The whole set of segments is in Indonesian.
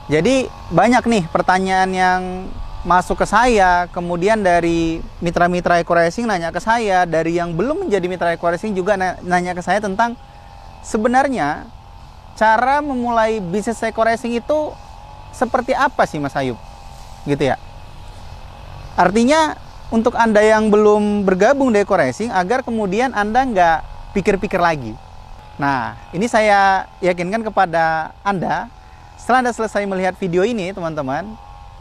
Jadi banyak nih pertanyaan yang masuk ke saya, kemudian dari mitra-mitra Eko Racing nanya ke saya, dari yang belum menjadi mitra Eko Racing juga nanya ke saya tentang sebenarnya cara memulai bisnis Eko Racing itu seperti apa sih Mas Ayub? Gitu ya. Artinya untuk Anda yang belum bergabung di Eko Racing, agar kemudian Anda nggak pikir-pikir lagi. Nah, ini saya yakinkan kepada Anda, setelah Anda selesai melihat video ini, teman-teman,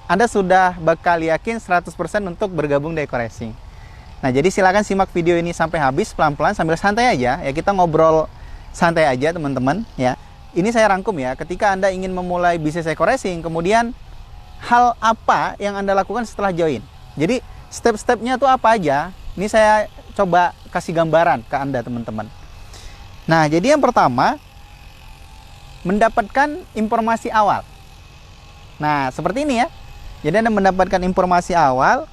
Anda sudah bakal yakin 100% untuk bergabung di Eko Racing. Nah, jadi silakan simak video ini sampai habis, pelan-pelan sambil santai aja. Ya, kita ngobrol santai aja, teman-teman. Ya, ini saya rangkum ya. Ketika Anda ingin memulai bisnis Eko Racing, kemudian hal apa yang Anda lakukan setelah join? Jadi, step-stepnya tuh apa aja? Ini saya coba kasih gambaran ke Anda, teman-teman. Nah, jadi yang pertama, mendapatkan informasi awal. Nah, seperti ini ya. Jadi Anda mendapatkan informasi awal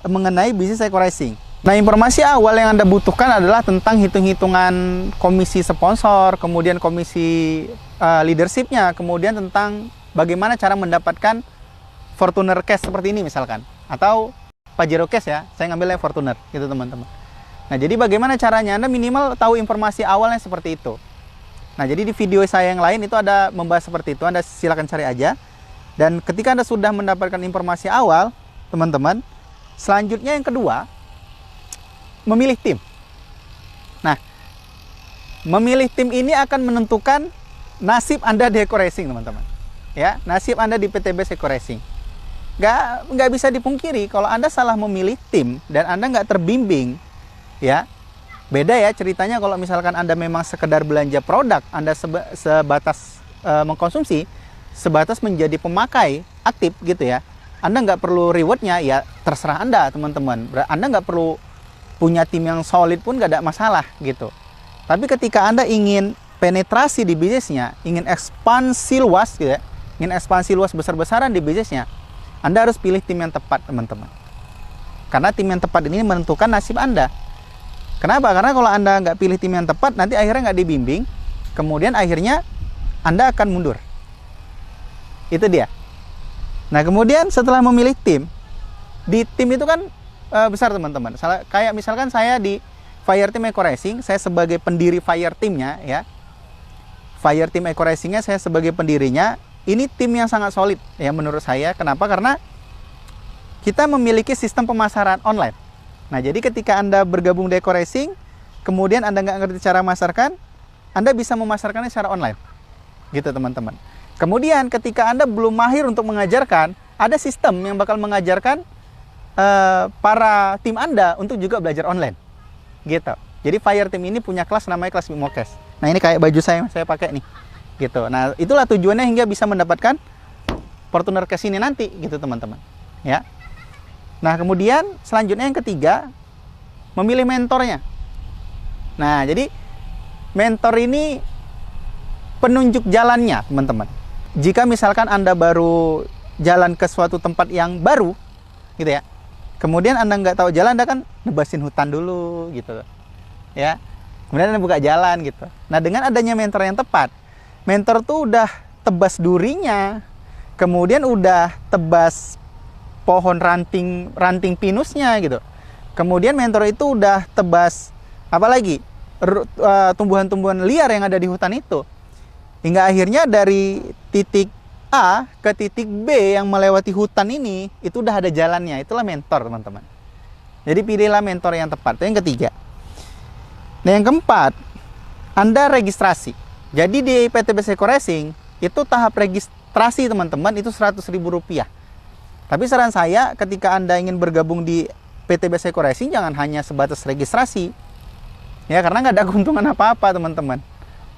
mengenai bisnis Eko Racing. Nah, informasi awal yang Anda butuhkan adalah tentang hitung-hitungan komisi sponsor, kemudian komisi leadershipnya, kemudian tentang bagaimana cara mendapatkan Fortuner Cash seperti ini misalkan, atau Pajero Cash ya. Saya ngambilnya Fortuner gitu, teman-teman. Nah, jadi bagaimana caranya? Anda minimal tahu informasi awalnya seperti itu. Nah, jadi di video saya yang lain itu ada membahas seperti itu. Anda silakan cari aja. Dan ketika Anda sudah mendapatkan informasi awal, teman-teman, selanjutnya yang kedua, memilih tim. Nah, memilih tim ini akan menentukan nasib Anda di Eko Racing, teman-teman. Ya, nasib Anda di PTBS Eko Racing. Nggak bisa dipungkiri kalau Anda salah memilih tim dan Anda nggak terbimbing, ya. Beda ya ceritanya kalau misalkan Anda memang sekedar belanja produk, Anda sebatas mengkonsumsi, sebatas menjadi pemakai aktif gitu ya. Anda nggak perlu rewardnya, ya terserah Anda, teman-teman. Anda nggak perlu punya tim yang solid pun nggak ada masalah gitu. Tapi ketika Anda ingin penetrasi di bisnisnya, ingin ekspansi luas gitu ya, ingin ekspansi luas besar-besaran di bisnisnya, Anda harus pilih tim yang tepat, teman-teman. Karena tim yang tepat ini menentukan nasib Anda. Kenapa? Karena kalau Anda nggak pilih tim yang tepat, nanti akhirnya nggak dibimbing, kemudian akhirnya Anda akan mundur. Itu dia. Nah, kemudian setelah memilih tim, di tim itu kan besar, teman-teman. Kayak misalkan saya di Fire Team Eko Racing, saya sebagai pendiri Fire Team-nya ya. Fire Team Eko Racing-nya saya sebagai pendirinya. Ini tim yang sangat solid ya menurut saya. Kenapa? Karena kita memiliki sistem pemasaran online. Nah, jadi ketika Anda bergabung di Eko Racing, kemudian Anda nggak ngerti cara memasarkan, Anda bisa memasarkannya secara online. Gitu, teman-teman. Kemudian ketika Anda belum mahir untuk mengajarkan, ada sistem yang bakal mengajarkan para tim Anda untuk juga belajar online. Gitu. Jadi Fire Team ini punya kelas namanya kelas Mimokes. Nah, ini kayak baju saya pakai nih. Gitu. Nah, itulah tujuannya hingga bisa mendapatkan Fortuner Cash ini nanti gitu, teman-teman. Ya. Nah, kemudian selanjutnya yang ketiga, memilih mentornya. Nah, jadi mentor ini penunjuk jalannya, teman-teman. Jika misalkan Anda baru jalan ke suatu tempat yang baru, gitu ya, kemudian Anda nggak tahu jalan, Anda kan nebasin hutan dulu, gitu. Ya, kemudian Anda buka jalan, gitu. Nah, dengan adanya mentor yang tepat, mentor tuh udah tebas durinya, kemudian udah tebas pohon ranting pinusnya gitu. Kemudian mentor itu udah tebas apalagi tumbuhan-tumbuhan liar yang ada di hutan itu. Hingga akhirnya dari titik A ke titik B yang melewati hutan ini itu udah ada jalannya. Itulah mentor, teman-teman. Jadi pilihlah mentor yang tepat. Itu yang ketiga. Nah, yang keempat, Anda registrasi. Jadi di PTBS Eko Racing itu tahap registrasi, teman-teman, itu Rp100.000. Tapi saran saya ketika Anda ingin bergabung di PTBS Eko Racing, jangan hanya sebatas registrasi. Ya, karena nggak ada keuntungan apa-apa, teman-teman.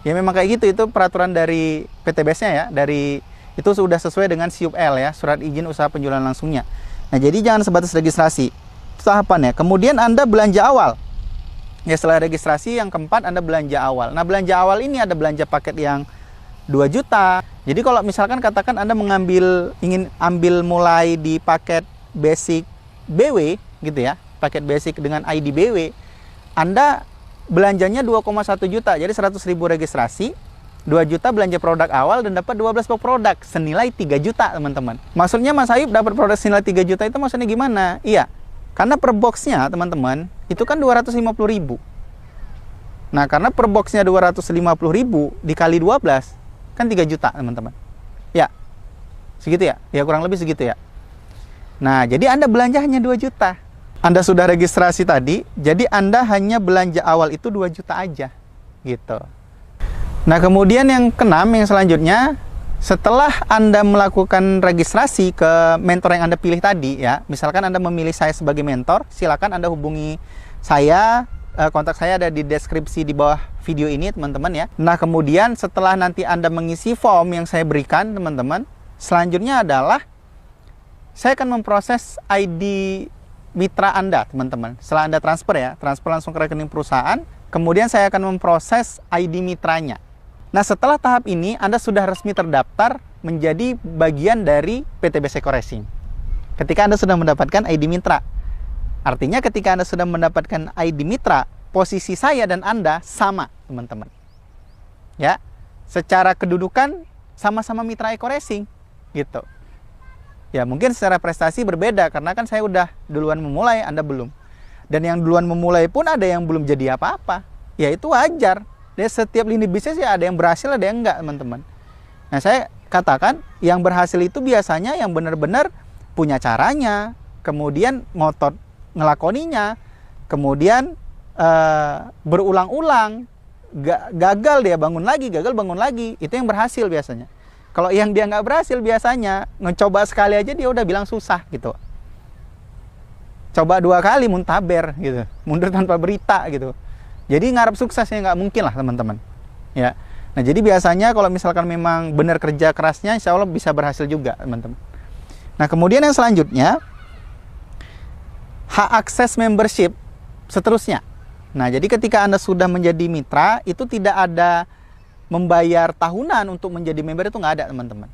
Ya memang kayak gitu, itu peraturan dari PTBS-nya ya, itu sudah sesuai dengan SIUP-L ya, surat izin usaha penjualan langsungnya. Nah, jadi jangan sebatas registrasi. Itu tahapannya. Kemudian Anda belanja awal. Ya, setelah registrasi yang keempat Anda belanja awal. Nah, belanja awal ini ada belanja paket yang 2 juta. Jadi kalau misalkan katakan Anda ingin ambil mulai di paket basic BW gitu ya, paket basic dengan ID BW, Anda belanjanya 2,1 juta. Jadi 100.000 registrasi, 2 juta belanja produk awal dan dapat 12 box produk senilai 3 juta, teman-teman. Maksudnya Mas Ayub dapat produk senilai 3 juta itu maksudnya gimana? Iya, karena per boxnya, teman-teman, itu kan 250.000. Nah, karena per boxnya 250.000 dikali 12, kan 3 juta, teman-teman. Ya, segitu ya? Ya, kurang lebih segitu ya. Nah, jadi Anda belanja hanya 2 juta. Anda sudah registrasi tadi, jadi Anda hanya belanja awal itu 2 juta aja. Gitu. Nah, kemudian yang keenam, yang selanjutnya, setelah Anda melakukan registrasi ke mentor yang Anda pilih tadi, ya, misalkan Anda memilih saya sebagai mentor, silakan Anda hubungi saya, kontak saya ada di deskripsi di bawah video ini, teman-teman ya. Nah, kemudian setelah nanti Anda mengisi form yang saya berikan, teman-teman, selanjutnya adalah saya akan memproses ID mitra Anda, teman-teman. Setelah Anda transfer ya, transfer langsung ke rekening perusahaan, kemudian saya akan memproses ID mitranya. Nah, setelah tahap ini, Anda sudah resmi terdaftar menjadi bagian dari PTB Seiko Racing. Ketika Anda sudah mendapatkan ID mitra. Artinya ketika Anda sudah mendapatkan ID mitra, posisi saya dan Anda sama, teman-teman. Ya, secara kedudukan sama-sama mitra Eko Racing, gitu. Ya, mungkin secara prestasi berbeda, karena kan saya udah duluan memulai, Anda belum. Dan yang duluan memulai pun ada yang belum jadi apa-apa. Ya, itu wajar. Dari setiap lini bisnis ya ada yang berhasil, ada yang enggak, teman-teman. Nah, saya katakan yang berhasil itu biasanya yang benar-benar punya caranya, kemudian ngotot ngelakoninya, kemudian berulang-ulang, gagal dia bangun lagi, gagal bangun lagi, itu yang berhasil biasanya. Kalau yang dia nggak berhasil biasanya mencoba sekali aja dia udah bilang susah gitu. Coba 2 kali muntaber gitu, mundur tanpa berita gitu. Jadi ngarep suksesnya nggak mungkin lah, teman-teman. Ya. Nah, jadi biasanya kalau misalkan memang benar kerja kerasnya, insya Allah bisa berhasil juga, teman-teman. Nah, kemudian yang selanjutnya, hak akses membership seterusnya. Nah, jadi ketika Anda sudah menjadi mitra, itu tidak ada membayar tahunan untuk menjadi member, itu nggak ada, teman-teman.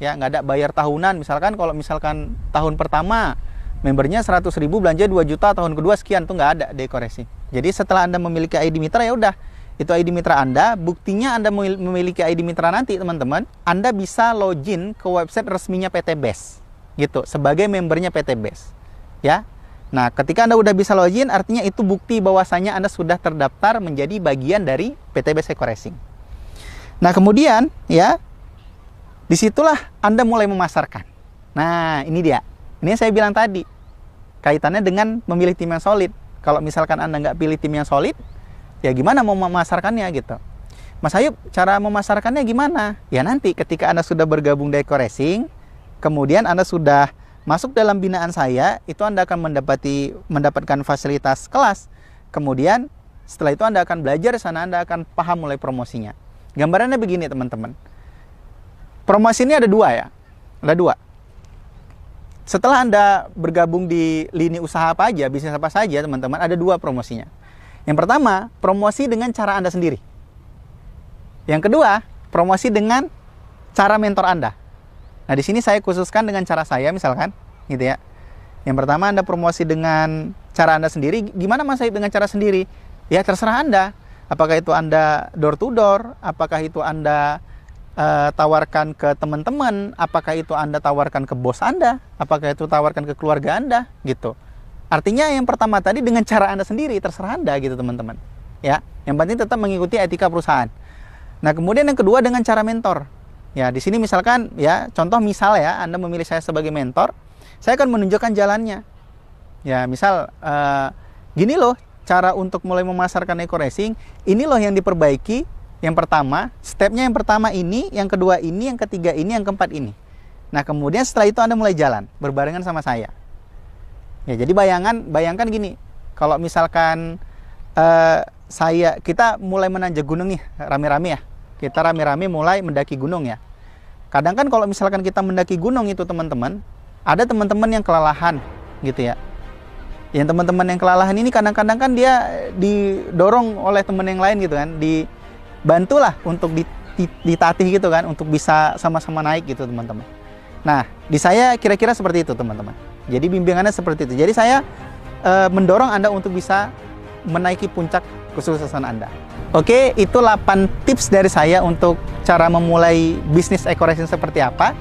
Ya, nggak ada bayar tahunan. Misalkan kalau misalkan tahun pertama membernya 100.000, belanja 2 juta, tahun kedua sekian, tuh nggak ada di Eko Racing. Jadi setelah Anda memiliki ID mitra, ya udah, itu ID mitra Anda. Buktinya Anda memiliki ID mitra nanti, teman-teman, Anda bisa login ke website resminya PT BES, gitu, sebagai membernya PT BES. Ya. Nah, ketika Anda udah bisa login, artinya itu bukti bahwasanya Anda sudah terdaftar menjadi bagian dari PT BES Eko Racing. Nah, kemudian ya, disitulah Anda mulai memasarkan. Nah, ini dia. Ini yang saya bilang tadi, kaitannya dengan memilih tim yang solid. Kalau misalkan Anda nggak pilih tim yang solid, ya gimana mau memasarkannya gitu. Mas Ayub, cara memasarkannya gimana? Ya nanti ketika Anda sudah bergabung di Eko Racing, kemudian Anda sudah masuk dalam binaan saya, itu Anda akan mendapatkan fasilitas kelas. Kemudian setelah itu Anda akan belajar di sana, Anda akan paham mulai promosinya. Gambarannya begini, teman-teman. Promosi ini ada 2 ya. Ada 2. Setelah Anda bergabung di lini usaha apa aja, bisnis apa saja, teman-teman, ada 2 promosinya. Yang pertama, promosi dengan cara Anda sendiri. Yang kedua, promosi dengan cara mentor Anda. Nah, di sini saya khususkan dengan cara saya, misalkan, gitu ya. Yang pertama, Anda promosi dengan cara Anda sendiri. Gimana Mas Said dengan cara sendiri? Ya, terserah Anda. Apakah itu Anda door to door? Apakah itu Anda tawarkan ke teman-teman, apakah itu Anda tawarkan ke bos Anda, apakah itu tawarkan ke keluarga Anda, gitu. Artinya yang pertama tadi dengan cara Anda sendiri, terserah Anda gitu, teman-teman. Ya, yang penting tetap mengikuti etika perusahaan. Nah, kemudian yang kedua dengan cara mentor. Ya, di sini misalkan ya, contoh misal ya, Anda memilih saya sebagai mentor, saya akan menunjukkan jalannya. Ya, misal gini loh cara untuk mulai memasarkan Eko Racing, ini loh yang diperbaiki. Yang pertama, stepnya yang pertama ini, yang kedua ini, yang ketiga ini, yang keempat ini. Nah, kemudian setelah itu Anda mulai jalan, berbarengan sama saya. Ya, jadi bayangkan gini, kalau misalkan kita mulai menanjak gunung nih, rame-rame ya. Kita rame-rame mulai mendaki gunung ya. Kadang kan kalau misalkan kita mendaki gunung itu, teman-teman, ada teman-teman yang kelelahan, gitu ya. Yang teman-teman yang kelelahan ini kadang-kadang kan dia didorong oleh teman yang lain gitu kan, bantulah untuk ditatih gitu kan, untuk bisa sama-sama naik gitu, teman-teman. Nah, di saya kira-kira seperti itu, teman-teman. Jadi bimbingannya seperti itu. Jadi saya mendorong Anda untuk bisa menaiki puncak kesuksesan Anda. Oke, itu 8 tips dari saya untuk cara memulai bisnis eco racing seperti apa,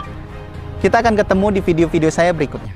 kita akan ketemu di video-video saya berikutnya.